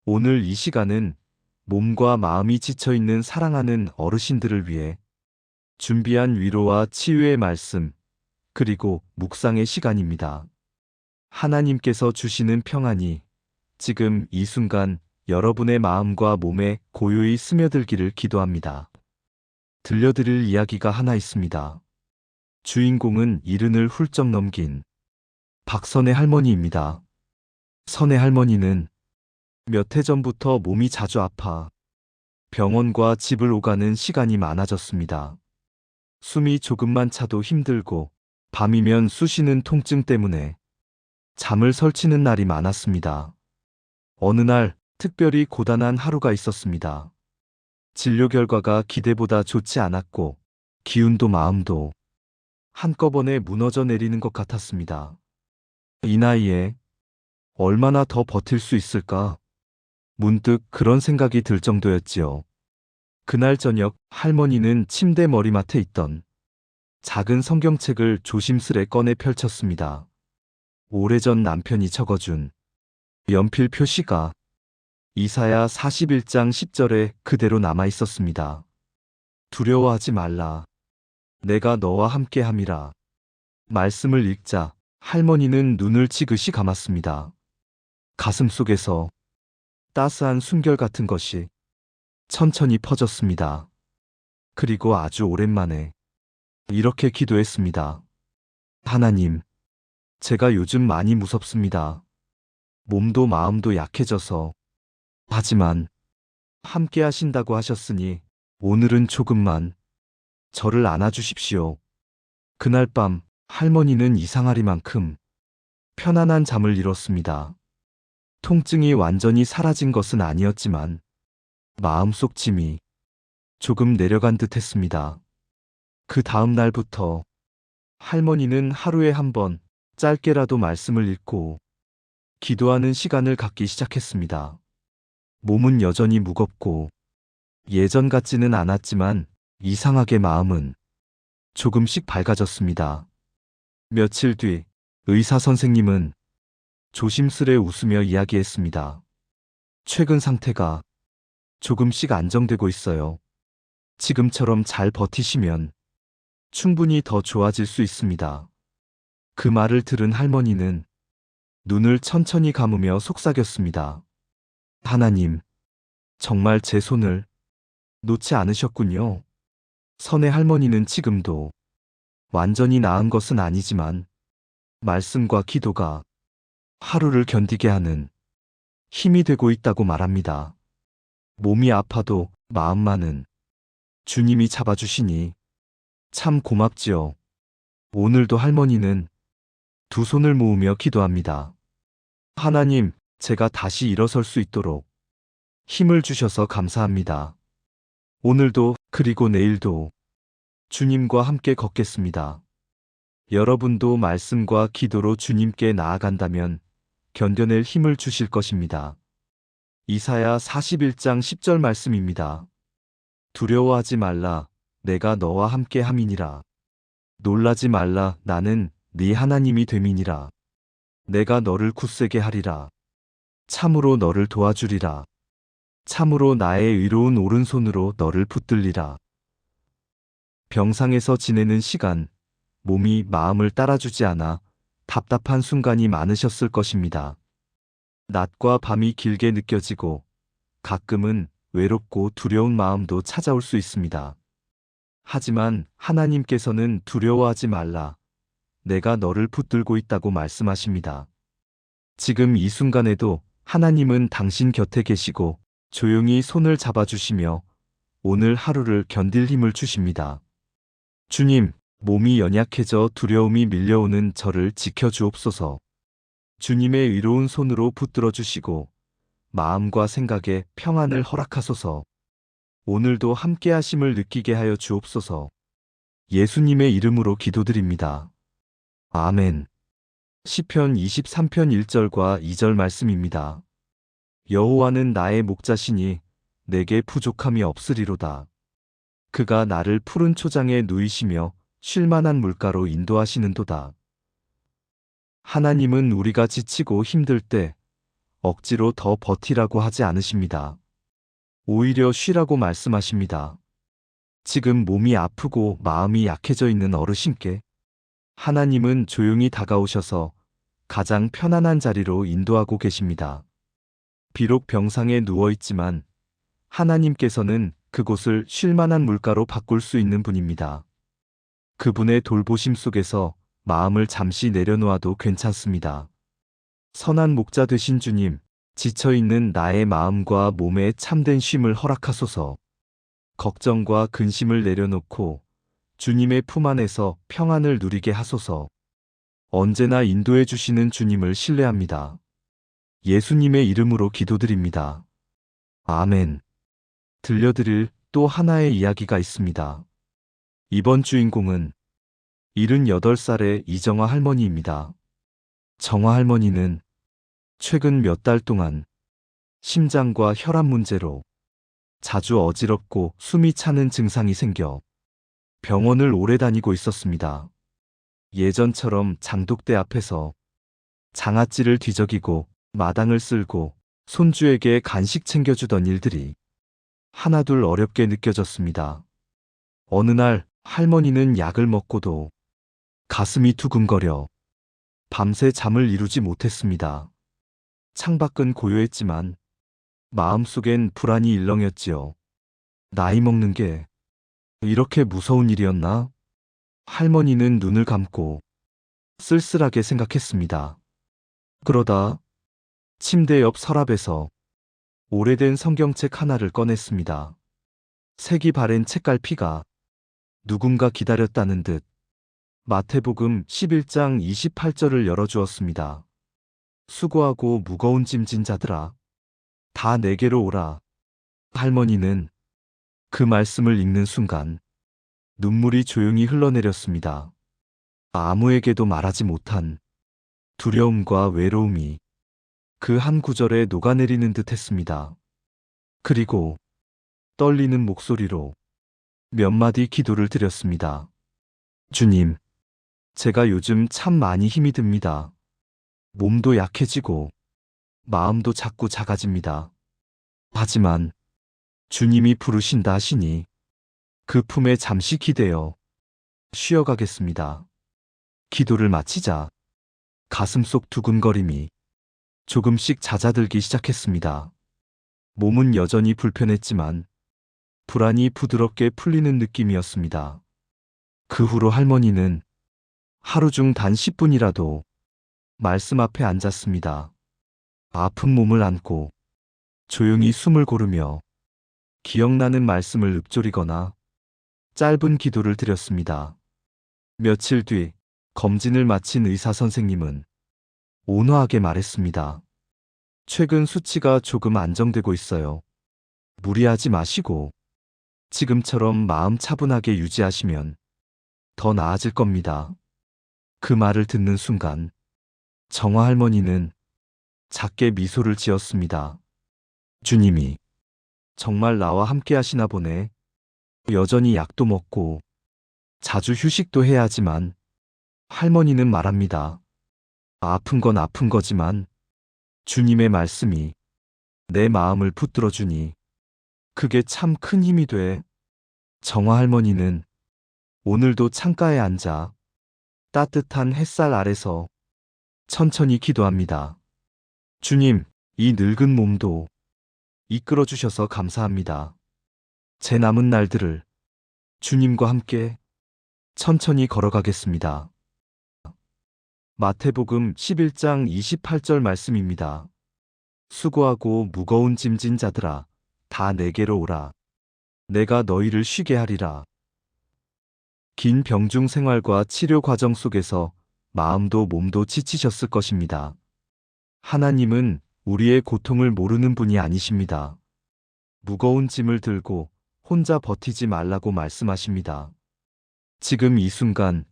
오늘 이 시간은 몸과 마음이 지쳐있는 사랑하는 어르신들을 위해 준비한 위로와 치유의 말씀, 그리고 묵상의 시간입니다. 하나님께서 주시는 평안이 지금 이 순간 여러분의 마음과 몸에 고요히 스며들기를 기도합니다. 들려드릴 이야기가 하나 있습니다. 주인공은 이른을 훌쩍 넘긴 박선의 할머니입니다. 선의 할머니는 몇 해 전부터 몸이 자주 아파 병원과 집을 오가는 시간이 많아졌습니다. 숨이 조금만 차도 힘들고 밤이면 쑤시는 통증 때문에 잠을 설치는 날이 많았습니다. 어느 날 특별히 고단한 하루가 있었습니다. 진료 결과가 기대보다 좋지 않았고 기운도 마음도 한꺼번에 무너져 내리는 것 같았습니다. 이 나이에 얼마나 더 버틸 수 있을까? 문득 그런 생각이 들 정도였지요. 그날 저녁 할머니는 침대 머리맡에 있던 작은 성경책을 조심스레 꺼내 펼쳤습니다. 오래전 남편이 적어준 연필 표시가 이사야 41장 10절에 그대로 남아 있었습니다. 두려워하지 말라. 내가 너와 함께 함이라. 말씀을 읽자 할머니는 눈을 지그시 감았습니다. 가슴 속에서 따스한 숨결 같은 것이 천천히 퍼졌습니다. 그리고 아주 오랜만에 이렇게 기도했습니다. 하나님, 제가 요즘 많이 무섭습니다. 몸도 마음도 약해져서. 하지만 함께 하신다고 하셨으니 오늘은 조금만 저를 안아주십시오. 그날 밤 할머니는 이상하리만큼 편안한 잠을 이뤘습니다. 통증이 완전히 사라진 것은 아니었지만 마음속 짐이 조금 내려간 듯 했습니다. 그 다음 날부터 할머니는 하루에 한 번 짧게라도 말씀을 읽고 기도하는 시간을 갖기 시작했습니다. 몸은 여전히 무겁고 예전 같지는 않았지만 이상하게 마음은 조금씩 밝아졌습니다. 며칠 뒤 의사 선생님은 조심스레 웃으며 이야기했습니다. 최근 상태가 조금씩 안정되고 있어요. 지금처럼 잘 버티시면 충분히 더 좋아질 수 있습니다. 그 말을 들은 할머니는 눈을 천천히 감으며 속삭였습니다. 하나님, 정말 제 손을 놓지 않으셨군요. 선의 할머니는 지금도 완전히 나은 것은 아니지만 말씀과 기도가 하루를 견디게 하는 힘이 되고 있다고 말합니다. 몸이 아파도 마음만은 주님이 잡아주시니 참 고맙지요. 오늘도 할머니는 두 손을 모으며 기도합니다. 하나님, 제가 다시 일어설 수 있도록 힘을 주셔서 감사합니다. 오늘도 그리고 내일도 주님과 함께 걷겠습니다. 여러분도 말씀과 기도로 주님께 나아간다면 견뎌낼 힘을 주실 것입니다. 이사야 41장 10절 말씀입니다. 두려워하지 말라. 내가 너와 함께 함이니라. 놀라지 말라. 나는 네 하나님이 됨이니라. 내가 너를 굳세게 하리라. 참으로 너를 도와주리라. 참으로 나의 의로운 오른손으로 너를 붙들리라. 병상에서 지내는 시간, 몸이 마음을 따라주지 않아 답답한 순간이 많으셨을 것입니다. 낮과 밤이 길게 느껴지고 가끔은 외롭고 두려운 마음도 찾아올 수 있습니다. 하지만 하나님께서는 두려워하지 말라. 내가 너를 붙들고 있다고 말씀하십니다. 지금 이 순간에도 하나님은 당신 곁에 계시고 조용히 손을 잡아주시며 오늘 하루를 견딜 힘을 주십니다. 주님, 몸이 연약해져 두려움이 밀려오는 저를 지켜주옵소서. 주님의 의로운 손으로 붙들어 주시고 마음과 생각에 평안을 허락하소서. 오늘도 함께 하심을 느끼게 하여 주옵소서. 예수님의 이름으로 기도드립니다. 아멘. 시편 23편 1절과 2절 말씀입니다. 여호와는 나의 목자시니 내게 부족함이 없으리로다. 그가 나를 푸른 초장에 누이시며 쉴만한 물가로 인도하시는도다. 하나님은 우리가 지치고 힘들 때 억지로 더 버티라고 하지 않으십니다. 오히려 쉬라고 말씀하십니다. 지금 몸이 아프고 마음이 약해져 있는 어르신께 하나님은 조용히 다가오셔서 가장 편안한 자리로 인도하고 계십니다. 비록 병상에 누워 있지만 하나님께서는 그곳을 쉴만한 물가로 바꿀 수 있는 분입니다. 그분의 돌보심 속에서 마음을 잠시 내려놓아도 괜찮습니다. 선한 목자 되신 주님, 지쳐있는 나의 마음과 몸에 참된 쉼을 허락하소서. 걱정과 근심을 내려놓고 주님의 품 안에서 평안을 누리게 하소서. 언제나 인도해 주시는 주님을 신뢰합니다. 예수님의 이름으로 기도드립니다. 아멘. 들려드릴 또 하나의 이야기가 있습니다. 이번 주인공은 78살의 이정화 할머니입니다. 정화 할머니는 최근 몇 달 동안 심장과 혈압 문제로 자주 어지럽고 숨이 차는 증상이 생겨 병원을 오래 다니고 있었습니다. 예전처럼 장독대 앞에서 장아찌를 뒤적이고 마당을 쓸고 손주에게 간식 챙겨주던 일들이 하나둘 어렵게 느껴졌습니다. 어느 날 할머니는 약을 먹고도 가슴이 두근거려 밤새 잠을 이루지 못했습니다. 창밖은 고요했지만 마음속엔 불안이 일렁였지요. 나이 먹는 게 이렇게 무서운 일이었나? 할머니는 눈을 감고 쓸쓸하게 생각했습니다. 그러다 침대 옆 서랍에서 오래된 성경책 하나를 꺼냈습니다. 색이 바랜 책갈피가 누군가 기다렸다는 듯 마태복음 11장 28절을 열어주었습니다. 수고하고 무거운 짐진 자들아, 다 내게로 오라. 할머니는 그 말씀을 읽는 순간 눈물이 조용히 흘러내렸습니다. 아무에게도 말하지 못한 두려움과 외로움이 그 한 구절에 녹아내리는 듯 했습니다. 그리고 떨리는 목소리로 몇 마디 기도를 드렸습니다. 주님, 제가 요즘 참 많이 힘이 듭니다. 몸도 약해지고 마음도 자꾸 작아집니다. 하지만 주님이 부르신다 하시니 그 품에 잠시 기대어 쉬어가겠습니다. 기도를 마치자 가슴속 두근거림이 조금씩 잦아들기 시작했습니다. 몸은 여전히 불편했지만 불안이 부드럽게 풀리는 느낌이었습니다. 그 후로 할머니는 하루 중 단 10분이라도 말씀 앞에 앉았습니다. 아픈 몸을 안고 조용히 숨을 고르며 기억나는 말씀을 읊조리거나 짧은 기도를 드렸습니다. 며칠 뒤 검진을 마친 의사 선생님은 온화하게 말했습니다. 최근 수치가 조금 안정되고 있어요. 무리하지 마시고 지금처럼 마음 차분하게 유지하시면 더 나아질 겁니다. 그 말을 듣는 순간 정화 할머니는 작게 미소를 지었습니다. 주님이 정말 나와 함께 하시나 보네. 여전히 약도 먹고 자주 휴식도 해야 하지만 할머니는 말합니다. 아픈 건 아픈 거지만 주님의 말씀이 내 마음을 붙들어 주니 그게 참 큰 힘이 돼. 정화 할머니는 오늘도 창가에 앉아 따뜻한 햇살 아래서 천천히 기도합니다. 주님, 이 늙은 몸도 이끌어 주셔서 감사합니다. 제 남은 날들을 주님과 함께 천천히 걸어가겠습니다. 마태복음 11장 28절 말씀입니다. 수고하고 무거운 짐진 자들아, 다 내게로 오라. 내가 너희를 쉬게 하리라. 긴 병중 생활과 치료 과정 속에서 마음도 몸도 지치셨을 것입니다. 하나님은 우리의 고통을 모르는 분이 아니십니다. 무거운 짐을 들고 혼자 버티지 말라고 말씀하십니다. 지금 이 순간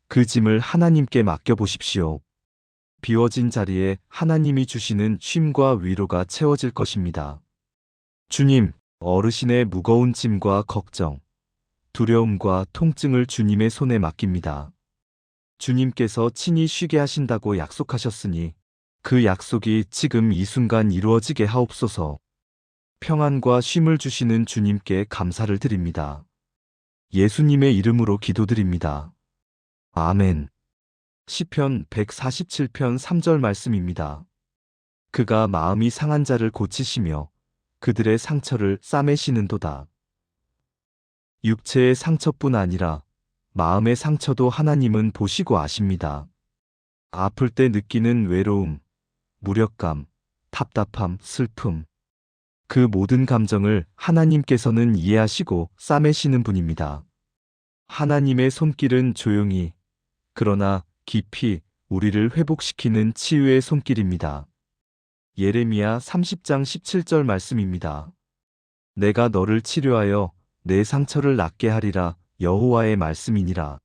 그 짐을 하나님께 맡겨보십시오. 비워진 자리에 하나님이 주시는 쉼과 위로가 채워질 것입니다. 주님, 어르신의 무거운 짐과 걱정, 두려움과 통증을 주님의 손에 맡깁니다. 주님께서 친히 쉬게 하신다고 약속하셨으니 그 약속이 지금 이 순간 이루어지게 하옵소서. 평안과 쉼을 주시는 주님께 감사를 드립니다. 예수님의 이름으로 기도드립니다. 아멘. 시편 147편 3절 말씀입니다. 그가 마음이 상한 자를 고치시며 그들의 상처를 싸매시는도다. 육체의 상처뿐 아니라 마음의 상처도 하나님은 보시고 아십니다. 아플 때 느끼는 외로움, 무력감, 답답함, 슬픔, 그 모든 감정을 하나님께서는 이해하시고 싸매시는 분입니다. 하나님의 손길은 조용히, 그러나 깊이 우리를 회복시키는 치유의 손길입니다. 예레미야 30장 17절 말씀입니다. 내가 너를 치료하여 내 상처를 낫게 하리라. 여호와의 말씀이니라.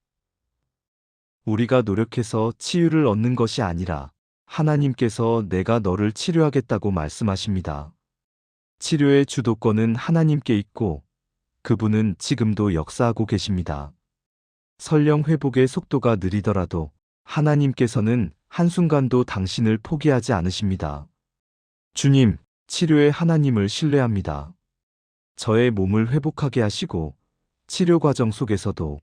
우리가 노력해서 치유를 얻는 것이 아니라 하나님께서 내가 너를 치료하겠다고 말씀하십니다. 치료의 주도권은 하나님께 있고 그분은 지금도 역사하고 계십니다. 설령 회복의 속도가 느리더라도 하나님께서는 한순간도 당신을 포기하지 않으십니다. 주님, 치료의 하나님을 신뢰합니다. 저의 몸을 회복하게 하시고 치료 과정 속에서도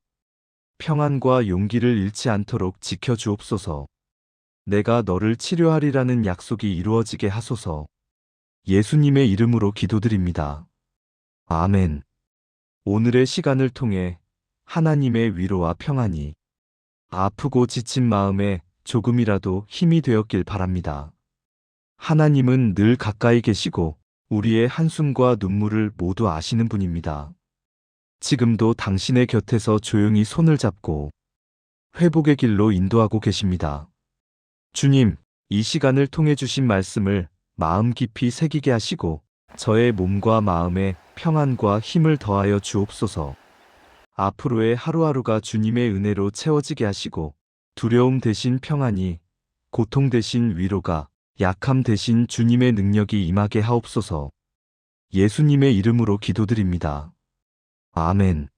평안과 용기를 잃지 않도록 지켜주옵소서. 내가 너를 치료하리라는 약속이 이루어지게 하소서. 예수님의 이름으로 기도드립니다. 아멘. 오늘의 시간을 통해 하나님의 위로와 평안이 아프고 지친 마음에 조금이라도 힘이 되었길 바랍니다. 하나님은 늘 가까이 계시고 우리의 한숨과 눈물을 모두 아시는 분입니다. 지금도 당신의 곁에서 조용히 손을 잡고 회복의 길로 인도하고 계십니다. 주님, 이 시간을 통해 주신 말씀을 마음 깊이 새기게 하시고 저의 몸과 마음에 평안과 힘을 더하여 주옵소서. 앞으로의 하루하루가 주님의 은혜로 채워지게 하시고 두려움 대신 평안이, 고통 대신 위로가, 약함 대신 주님의 능력이 임하게 하옵소서. 예수님의 이름으로 기도드립니다. 아멘.